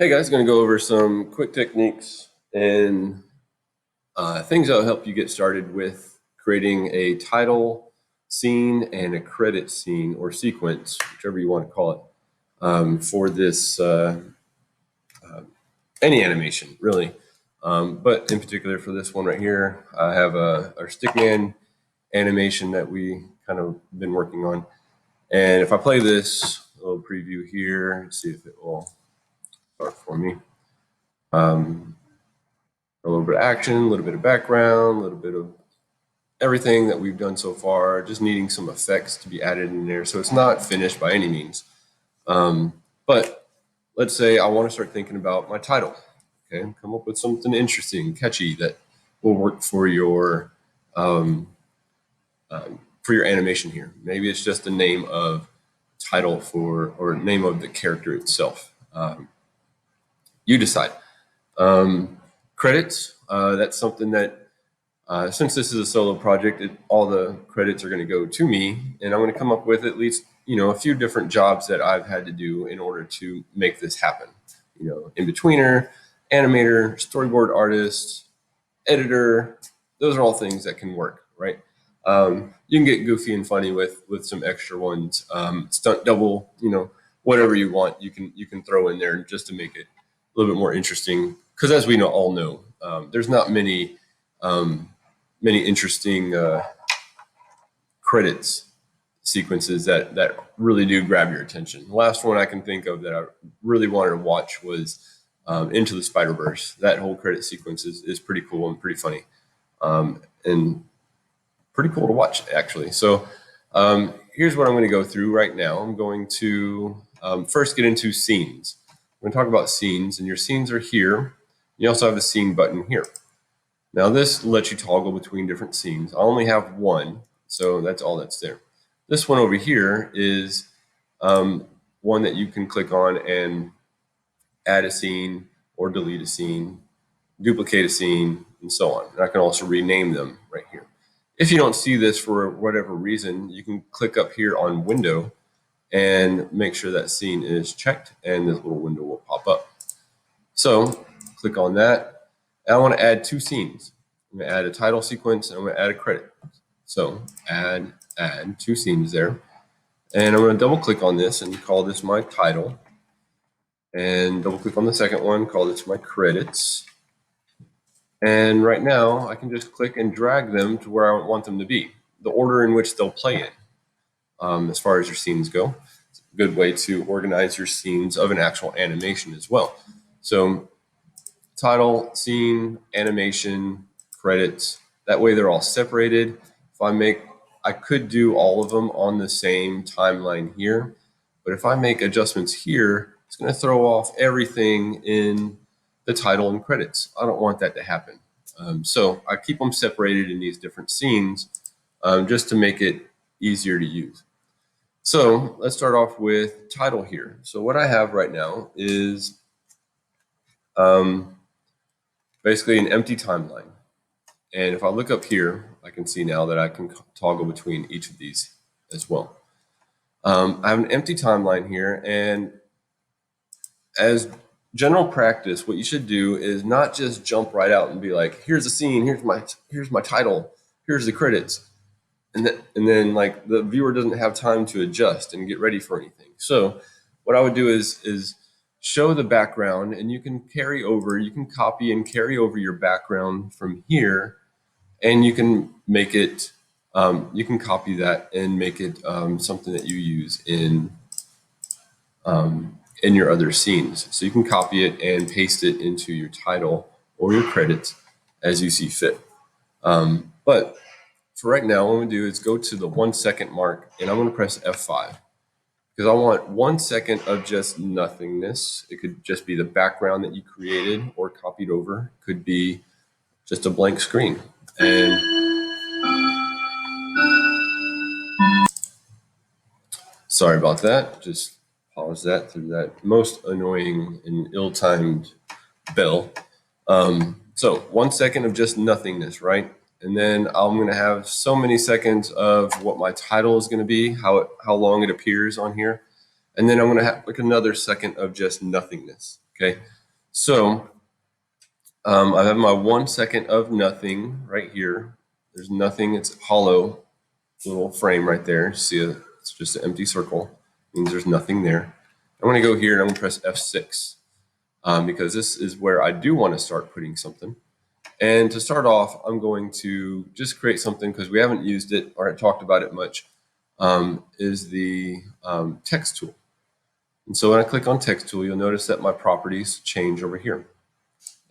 Hey guys, going to go over some quick techniques and things that will help you get started with creating a title scene and a credit scene or sequence, whichever you want to call it, for this any animation really. But in particular for this one right here, I have our stickman animation that we kind of been working on. And if I play this little preview here, let's see if it will start for me. A little bit of action, a little bit of background, a little bit of everything that we've done so far, just needing some effects to be added in there. So it's not finished by any means. But let's say I want to start thinking about my title. Okay, come up with something interesting, catchy that will work for your animation here. Maybe it's just the name of title for or name of the character itself. You decide. Credits, that's something that since this is a solo project, all the credits are going to go to me, and I'm going to come up with at least a few different jobs that I've had to do in order to make this happen. In-betweener, animator, storyboard artist, editor. Those are all things that can work, right? You can get goofy and funny with some extra ones, stunt double, whatever you want. You can throw in there just to make it a little bit more interesting. Because as we all know, there's not many interesting credits sequences that really do grab your attention. The last one I can think of that I really wanted to watch was Into the Spider-Verse. That whole credit sequence is pretty cool and pretty funny, and pretty cool to watch actually. So here's what I'm going to go through right now. I'm going to first get into scenes. We're going to talk about scenes, and your scenes are here. You also have a scene button here. Now this lets you toggle between different scenes. I only have one, so that's all that's there. This one over here is one that you can click on and add a scene or delete a scene, duplicate a scene, and so on. And I can also rename them right here. If you don't see this for whatever reason, you can click up here on Window and make sure that scene is checked, and this little window will pop up. So click on that. And I want to add two scenes. I'm going to add a title sequence, and I'm going to add a credit. So add two scenes there. And I'm going to double click on this and call this my title. And double click on the second one, call this my credits. And right now I can just click and drag them to where I want them to be, the order in which they'll play in. As far as your scenes go, it's a good way to organize your scenes of an actual animation as well. So title, scene, animation, credits, that way they're all separated. I could do all of them on the same timeline here, but if I make adjustments here, it's going to throw off everything in the title and credits. I don't want that to happen. So I keep them separated in these different scenes just to make it easier to use. So let's start off with title here. So what I have right now is basically an empty timeline. And if I look up here, I can see now that I can toggle between each of these as well. I have an empty timeline here, and as general practice, what you should do is not just jump right out and be like, here's a scene, here's my title, here's the credits. And then like the viewer doesn't have time to adjust and get ready for anything. So what I would do is show the background, and you can copy and carry over your background from here, and you can make it, you can copy that and make it something that you use in your other scenes. So you can copy it and paste it into your title or your credits as you see fit. But for right now, what I'm going to do is go to the 1 second mark, and I'm going to press F5 because I want 1 second of just nothingness. It could just be the background that you created or copied over. It could be just a blank screen. And sorry about that. Just pause that through that most annoying and ill-timed bell. So 1 second of just nothingness, right? And then I'm going to have so many seconds of what my title is going to be, how long it appears on here. And then I'm going to have like another second of just nothingness. Okay, so I have my 1 second of nothing right here. There's nothing, it's hollow, little frame right there. See, it's just an empty circle. Means there's nothing there. I'm going to go here and I'm going to press F6 because this is where I do want to start putting something. And to start off, I'm going to just create something because we haven't used it or talked about it much, is the text tool. And so when I click on text tool, you'll notice that my properties change over here.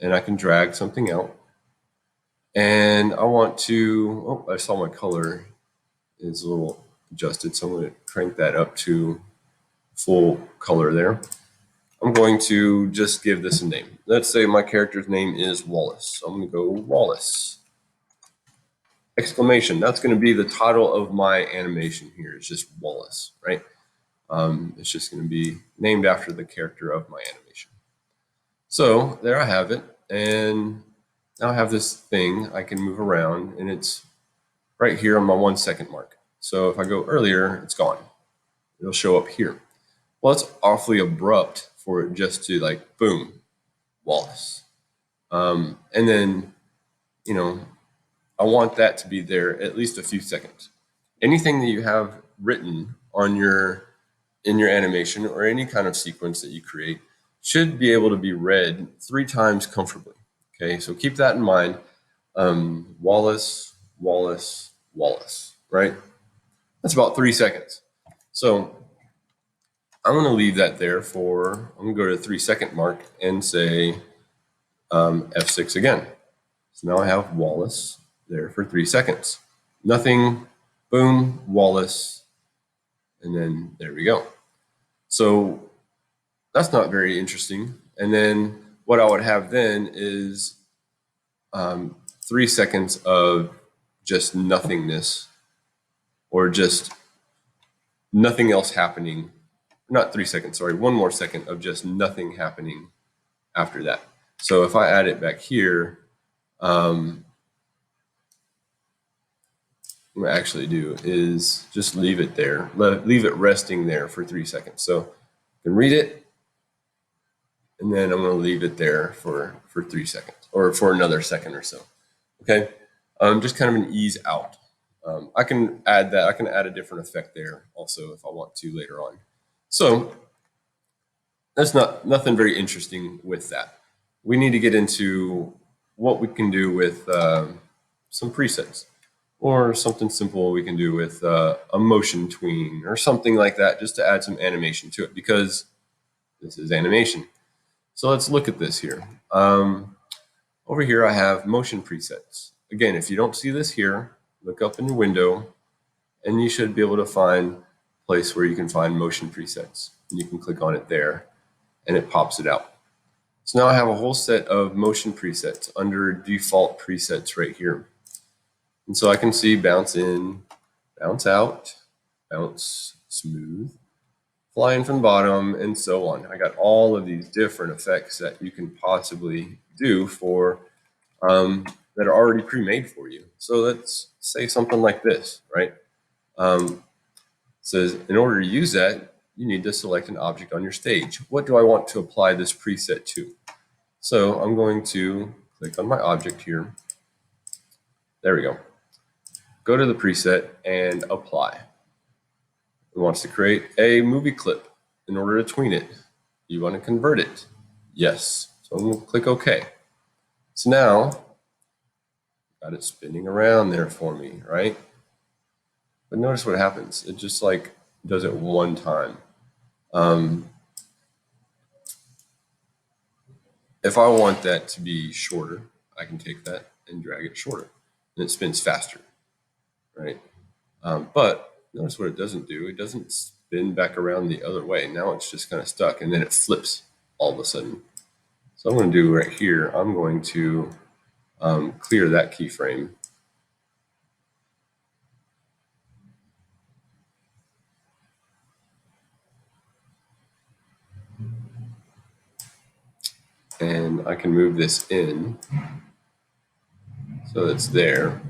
And I can drag something out. And I want to, oh, I saw my color is a little adjusted, so I'm going to crank that up to full color there. I'm going to just give this a name. Let's say my character's name is Wallace. So I'm going to go Wallace. Exclamation. That's going to be the title of my animation here. It's just Wallace, right? It's just going to be named after the character of my animation. So there I have it. And now I have this thing I can move around, and it's right here on my 1 second mark. So if I go earlier, it's gone. It'll show up here. Well, it's awfully abrupt for it just to like, boom, Wallace. And then, you know, I want that to be there at least a few seconds. Anything that you have written on in your animation or any kind of sequence that you create should be able to be read 3 times comfortably. Okay, so keep that in mind. Wallace, Wallace, Wallace, right? That's about 3 seconds. So I'm going to leave that there for, I'm going to go to the 3 second mark and say F6 again. So now I have Wallace there for 3 seconds. Nothing, boom, Wallace, and then there we go. So that's not very interesting. And then what I would have then is 3 seconds of just nothingness or just nothing else happening. Not 3 seconds, sorry, 1 more second of just nothing happening after that. So if I add it back here, what I actually do is just leave it there, leave it resting there for 3 seconds. So you can read it, and then I'm going to leave it there for 3 seconds or for another second or so. Okay, just kind of an ease out. I can add that. I can add a different effect there also if I want to later on. So that's nothing very interesting with that. We need to get into what we can do with some presets or something simple we can do with a motion tween or something like that, just to add some animation to it because this is animation. So let's look at this here. Over here, I have motion presets. Again, if you don't see this here, look up in your window and you should be able to find a place where you can find motion presets. And you can click on it there and it pops it out. So now I have a whole set of motion presets under default presets right here. And so I can see bounce in, bounce out, bounce smooth, flying from the bottom, and so on. I got all of these different effects that you can possibly do for that are already pre-made for you. So let's say something like this, right? Says in order to use that, you need to select an object on your stage. What do I want to apply this preset to? So I'm going to click on my object here. There we go. Go to the preset and apply. It wants to create a movie clip. In order to tween it, you want to convert it. Yes. So I'm going to click OK. So now, got it spinning around there for me, right? But notice what happens. It just like does it one time. If I want that to be shorter, I can take that and drag it shorter, and it spins faster, right? But notice what it doesn't do. It doesn't spin back around the other way. Now it's just kind of stuck, and then it flips all of a sudden. So I'm going to do right here, I'm going to clear that keyframe. And I can move this in so it's there.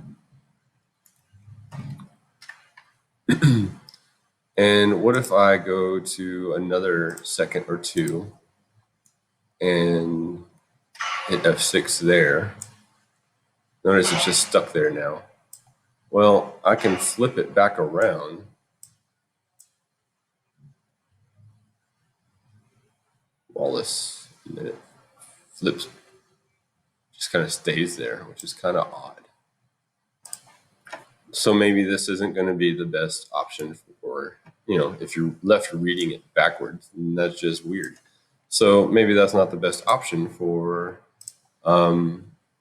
And what if I go to another second or two and hit F6 there. Notice it's just stuck there now. Well, I can flip it back around. Wallace, and then it flips, just kind of stays there, which is kind of odd. So maybe this isn't going to be the best option for, if you're left reading it backwards, then that's just weird. So maybe that's not the best option for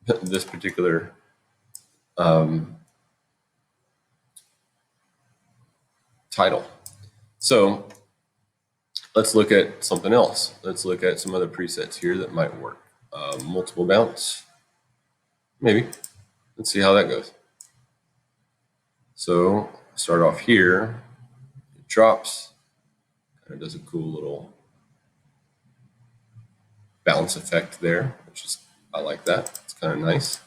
this particular title. So let's look at something else. Let's look at some other presets here that might work. Multiple bounce, maybe. Let's see how that goes. So start off here, it drops, kind of does a cool little bounce effect there, which is, I like that. It's kind of nice.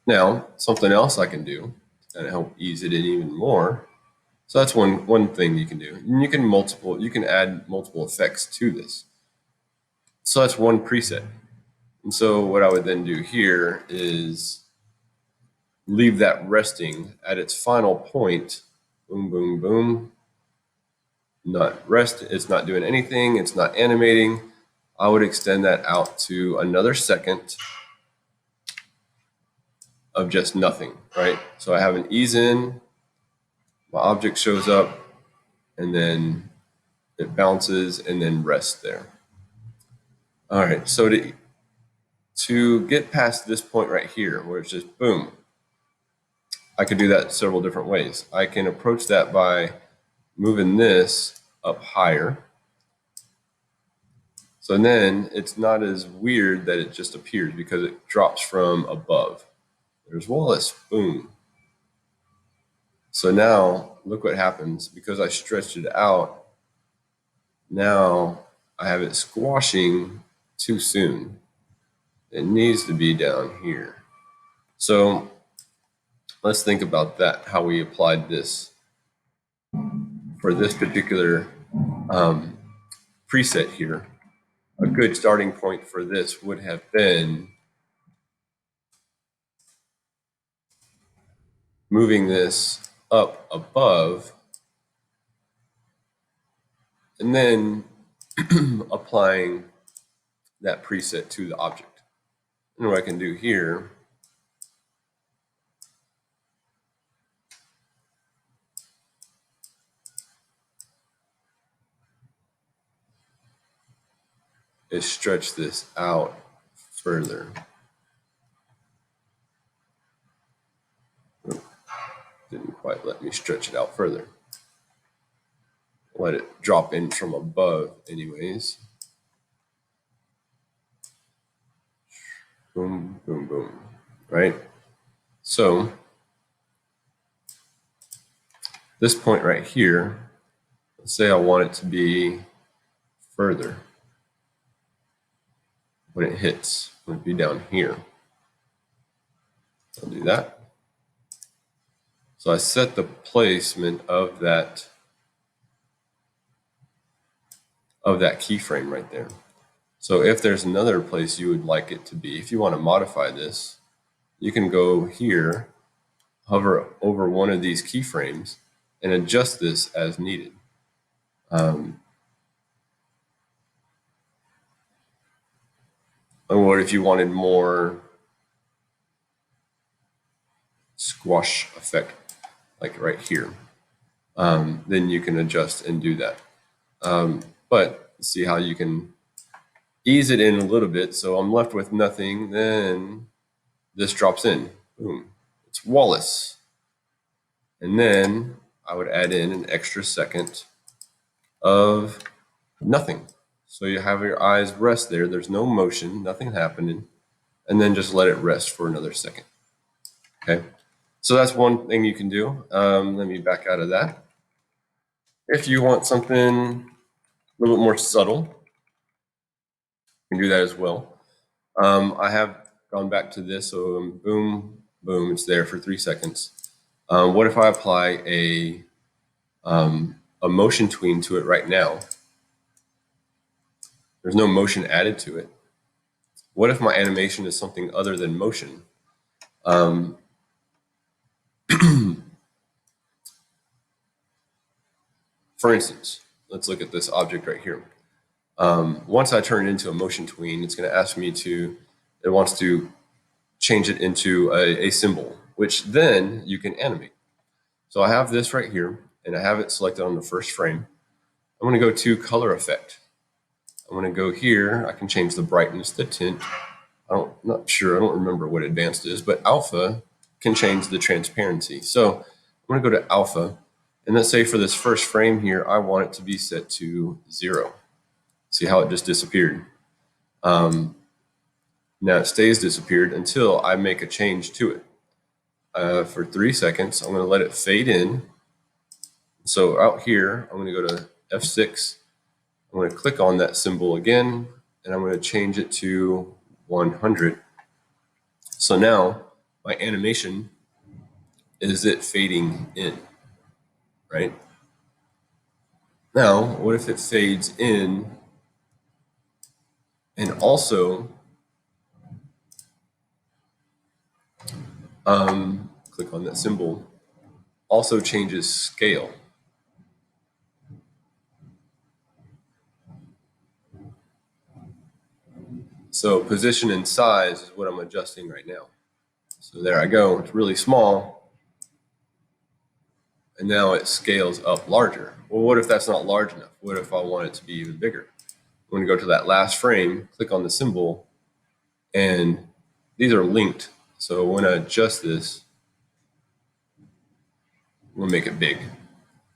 Now, something else I can do to kind of help ease it in even more. So that's one thing you can do. And you can add multiple effects to this. So that's one preset. And so what I would then do here is leave that resting at its final point. Boom, boom, boom. Not rest. It's not doing anything. It's not animating. I would extend that out to another second of just nothing, right? So I have an ease in, my object shows up, and then it bounces and then rests there. All right, so to get past this point right here, where it's just boom, I could do that several different ways. I can approach that by moving this up higher. So then it's not as weird that it just appears because it drops from above. There's Wallace, boom. So now look what happens because I stretched it out. Now I have it squashing too soon. It needs to be down here. So let's think about that, how we applied this for this particular preset here. A good starting point for this would have been moving this up above and then applying that preset to the object. And what I can do here is stretch this out further. Didn't quite let me stretch it out further. Let it drop in from above anyways. Boom, boom, boom, right? So this point right here, let's say I want it to be further. When it hits, it would be down here. I'll do that. So I set the placement of that keyframe right there. So if there's another place you would like it to be, if you want to modify this, you can go here, hover over one of these keyframes, and adjust this as needed. Or if you wanted more squash effect, like right here, then you can adjust and do that. But see how you can ease it in a little bit. So I'm left with nothing. Then this drops in. Boom. It's Wallace. And then I would add in an extra second of nothing. So you have your eyes rest there. There's no motion, nothing happening. And then just let it rest for another second. Okay. So that's one thing you can do. Let me back out of that. If you want something a little bit more subtle, you can do that as well. I have gone back to this. So boom, boom, it's there for 3 seconds. What if I apply a a motion tween to it right now. There's no motion added to it. What if my animation is something other than motion? For instance, let's look at this object right here. Once I turn it into a motion tween, it's going to ask me to, it wants to change it into a symbol, which then you can animate. So I have this right here, and I have it selected on the first frame. I'm going to go to color effect. I'm going to go here. I can change the brightness, the tint. I'm not sure. I don't remember what advanced is, but alpha can change the transparency. So I'm going to go to alpha. And let's say for this first frame here, I want it to be set to 0. See how it just disappeared? Now it stays disappeared until I make a change to it. For 3 seconds, I'm going to let it fade in. So out here, I'm going to go to F6. I'm going to click on that symbol again, and I'm going to change it to 100. So now my animation is it fading in, right? Now, what if it fades in and also click on that symbol, also changes scale. So position and size is what I'm adjusting right now. So there I go, it's really small. And now it scales up larger. Well, what if that's not large enough? What if I want it to be even bigger? I'm going to go to that last frame, click on the symbol, and these are linked. So when I adjust this, we'll make it big.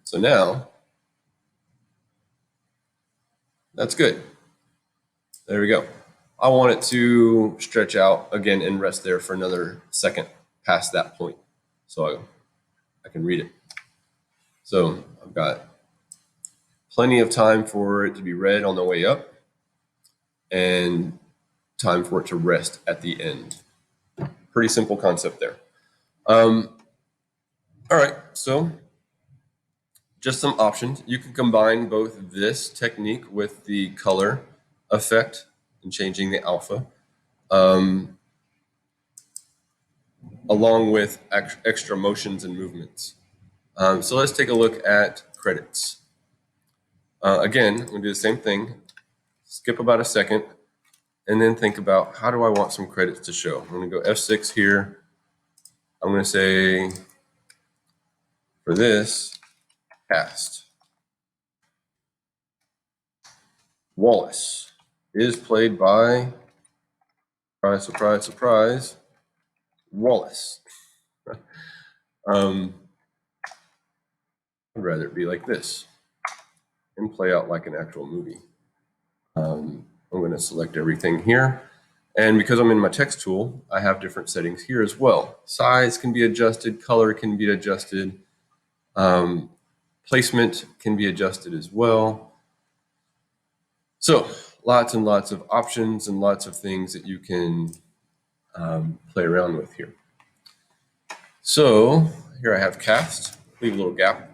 So now, that's good. There we go. I want it to stretch out again and rest there for another second past that point. So I can read it. So I've got plenty of time for it to be read on the way up and time for it to rest at the end. Pretty simple concept there. All right, so just some options. You can combine both this technique with the color effect and changing the alpha, along with extra motions and movements. So let's take a look at credits. Again, I'm going to do the same thing. Skip about a second, and then think about how do I want some credits to show. I'm going to go F6 here. I'm going to say for this, cast. Wallace is played by, surprise, surprise, surprise, Wallace. I'd rather it be like this and play out like an actual movie. I'm going to select everything here. And because I'm in my text tool, I have different settings here as well. Size can be adjusted, color can be adjusted, placement can be adjusted as well. So lots and lots of options and lots of things that you can play around with here. So here I have cast, leave a little gap,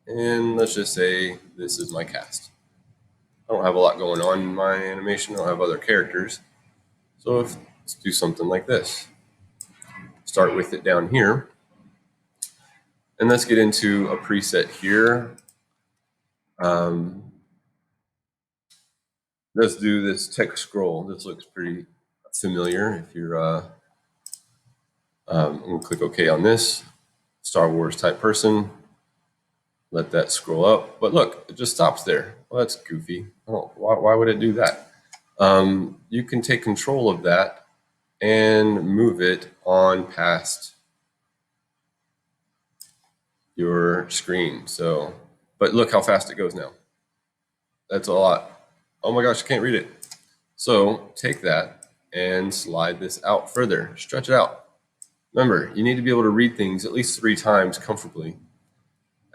and let's just say this is my cast. I don't have a lot going on in my animation. I don't have other characters. So let's do something like this. Start with it down here. And let's get into a preset here. Let's do this text scroll. This looks pretty familiar. If you're, I'm going to click OK on this. Star Wars type person. Let that scroll up. But look, it just stops there. Well, that's goofy. Why would it do that? You can take control of that and move it on past your screen. So, but look how fast it goes now. That's a lot. Oh my gosh, I can't read it. So take that and slide this out further, stretch it out. Remember, you need to be able to read things at least 3 times comfortably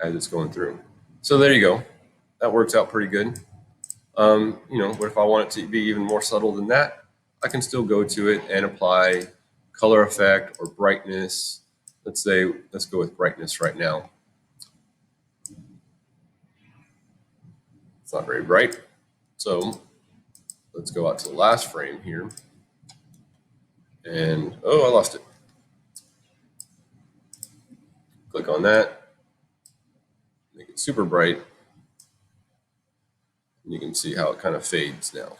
as it's going through. So there you go. That works out pretty good. But if I want it to be even more subtle than that, I can still go to it and apply color effect or brightness. Let's go with brightness right now. It's not very bright. So let's go out to the last frame here. And, oh, I lost it. Click on that. Make it super bright. And you can see how it kind of fades now.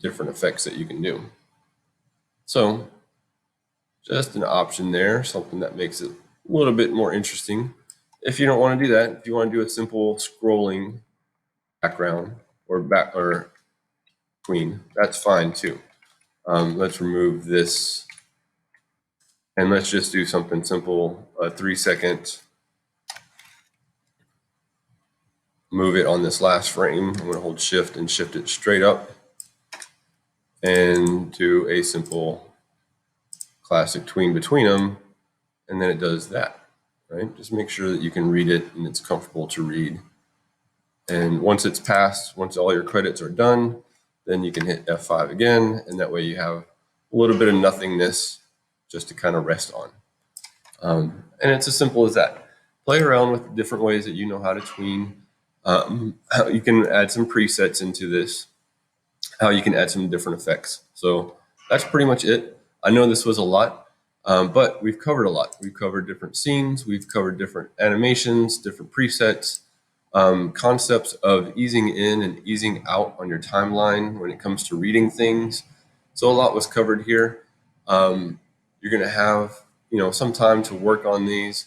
Different effects that you can do. So just an option there, something that makes it a little bit more interesting. If you don't want to do that, if you want to do a simple scrolling background or tween, that's fine too. Let's remove this and let's just do something simple, a 3-second. Move it on this last frame. I'm going to hold shift and shift it straight up and do a simple classic tween between them. And then it does that, right? Just make sure that you can read it and it's comfortable to read. And once it's passed, once all your credits are done, then you can hit F5 again. And that way you have a little bit of nothingness just to kind of rest on. And it's as simple as that. Play around with different ways that you know how to tween. How you can add some presets into this, how you can add some different effects. So that's pretty much it. I know this was a lot, but we've covered a lot. We've covered different scenes, we've covered different animations, different presets, concepts of easing in and easing out on your timeline when it comes to reading things. So a lot was covered here. You're going to have, some time to work on these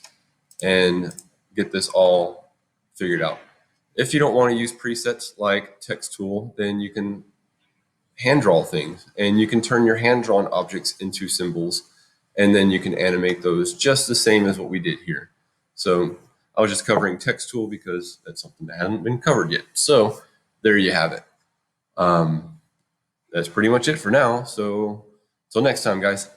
and get this all figured out. If you don't want to use presets like text tool, then you can hand draw things and you can turn your hand drawn objects into symbols and then you can animate those just the same as what we did here. So I was just covering text tool because that's something that hadn't been covered yet. So there you have it. That's pretty much it for now. So till next time, guys.